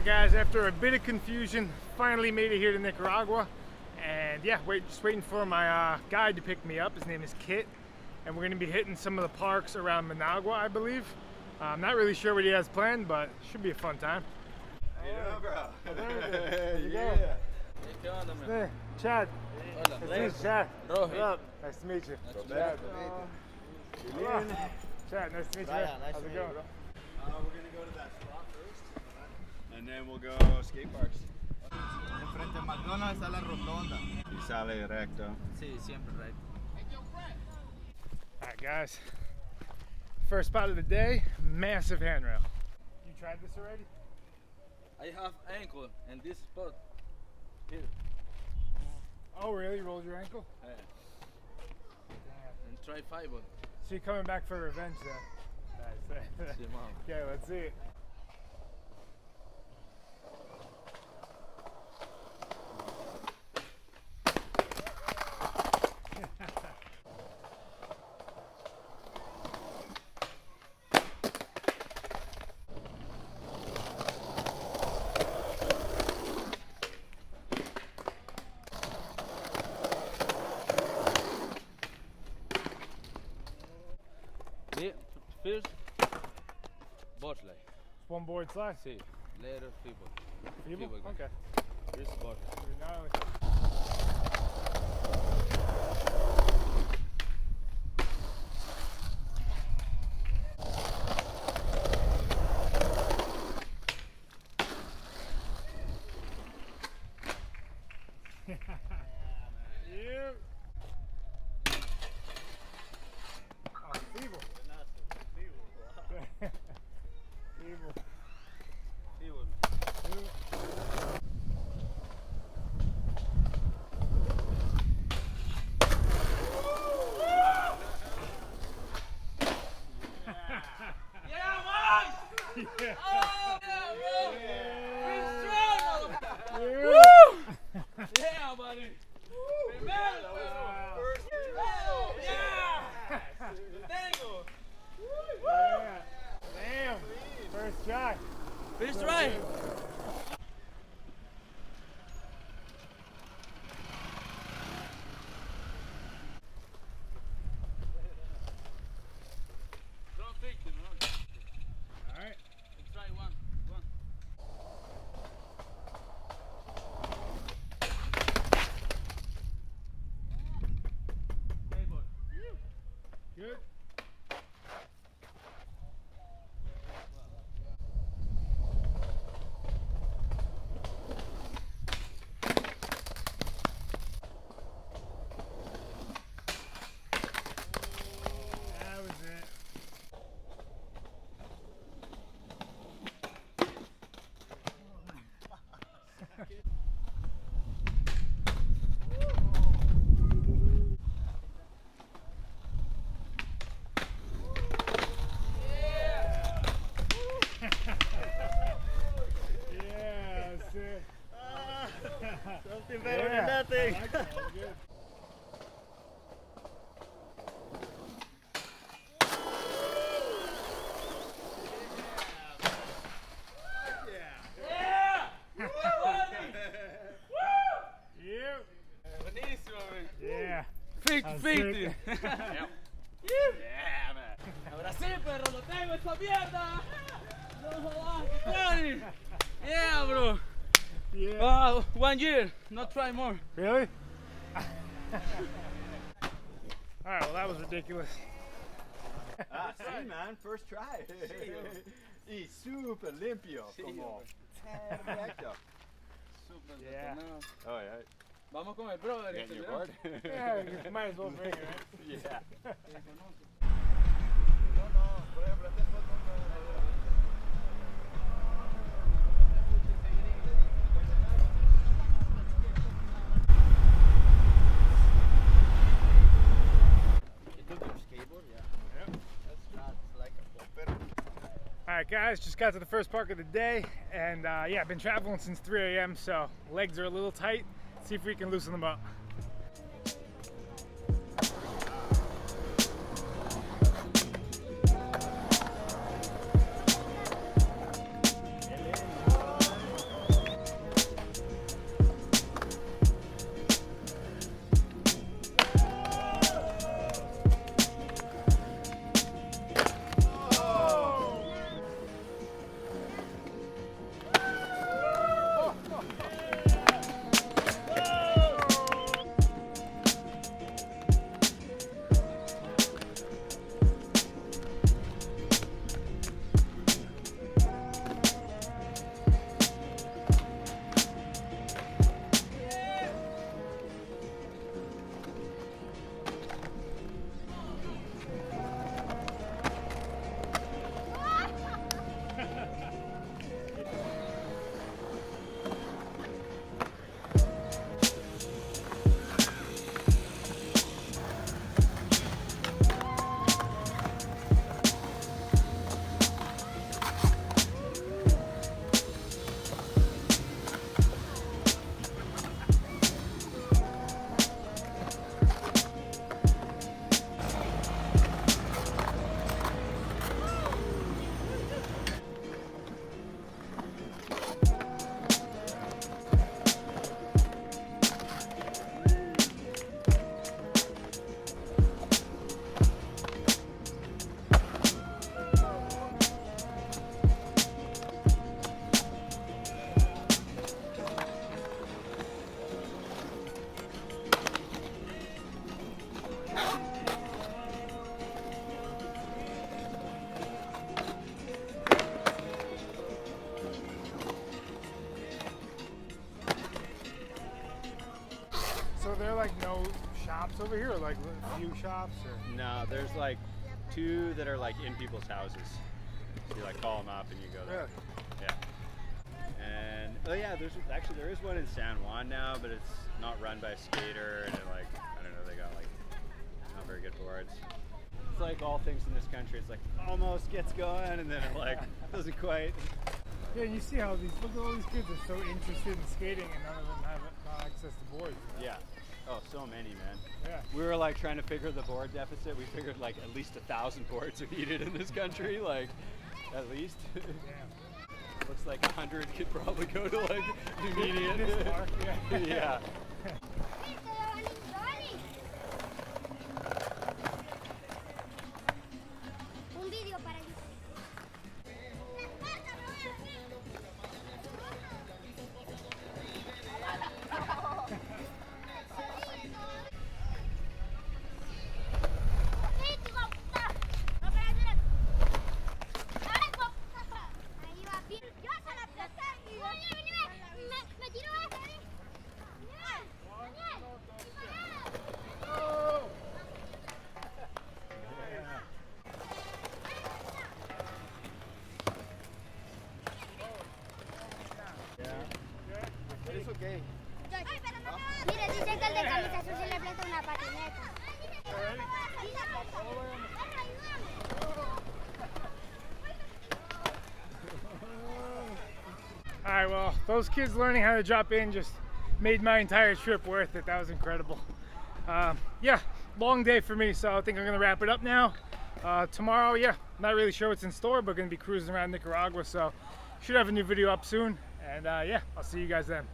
Alright guys, after a bit of confusion, finally made it here to Nicaragua. And yeah, just waiting for my guide to pick me up. His name is Kit. And we're going to be hitting some of the parks around Managua, I believe. I'm not really sure what he has planned, but it should be a fun time. Yeah, bro. How's it going? Hey, Chad. Nice to meet you, Chad. What's up? Nice to meet you. Chad. Chad, nice to meet you. How's it going? We're going to go to that spot first. And then we'll go skate parks. Frente a McDonald's a la rotonda. Y sale recto. Sí, siempre recto. Alright guys, first spot of the day, massive handrail. You tried this already? I have ankle in this spot here. Oh really? You rolled your ankle? Yeah. And try 5 on. So you're coming back for revenge then? Nice. Okay, let's see it. First, board slide. One board slide? Sí, later people. People? People. Okay. First board. Gnarly. You. Oh, feeble. Yeah. Oh, yeah, bro! Yeah. We're strong, Woo! Yeah, buddy! Primero, Wow. Yeah! Tengo! Yeah. Damn. First try. First try! Don't think it, no? Alright. Let's try one. Hey, boy. Good. That was it. Yeah, that's it. Something better than nothing. I like that. That was good. Yeah! Woo, buddy! You. Buenísimo, man. Yeah. 50-50. That's Yeah, man. Ahora sí, perro, lo tengo esta mierda. No jodas, que funny. Yeah, bro. Yeah. 1 year, not try more. Really? Alright, well that was ridiculous. Sí, man. First try. Y super limpio. Sí, Como hombre. recto. Super Yeah. detonado. Oh, yeah. Vamos con el brother. Getting your ¿no? board? Yeah, you might as well bring it, right? Yeah. No, no, por ejemplo, este fue You took your skateboard? Yeah. Yep. That's not like a popper. Alright guys, just got to the first park of the day and yeah, I've been traveling since 3 a.m. so legs are a little tight. See if we can loosen them up. shops over here, or like a few shops? Or? No, there's like 2 that are like in people's houses. So you like call them up and you go there. Really? Yeah. And oh yeah, there is one in San Juan now, but it's not run by a skater, and it, like, I don't know, they got like not very good boards. It's like all things in this country. It's like almost gets going, and then it like doesn't quite. Yeah, you see how look at all these kids are so interested in skating, and none of them have access to boards. Yeah. Oh, so many, man. Yeah. We were like trying to figure the board deficit. We figured like at least 1,000 boards are needed in this country, like at least. Damn. Looks like 100 could probably go to like immediate. This park, yeah. Yeah. Un vídeo para It's okay. Mire, dice que el de camisa azul se le presta una patineta. All right, well, those kids learning how to drop in just made my entire trip worth it. That was incredible. Yeah, long day for me, so I think I'm gonna wrap it up now. Tomorrow, yeah, not really sure what's in store, but gonna be cruising around Nicaragua, so should have a new video up soon. And yeah, I'll see you guys then.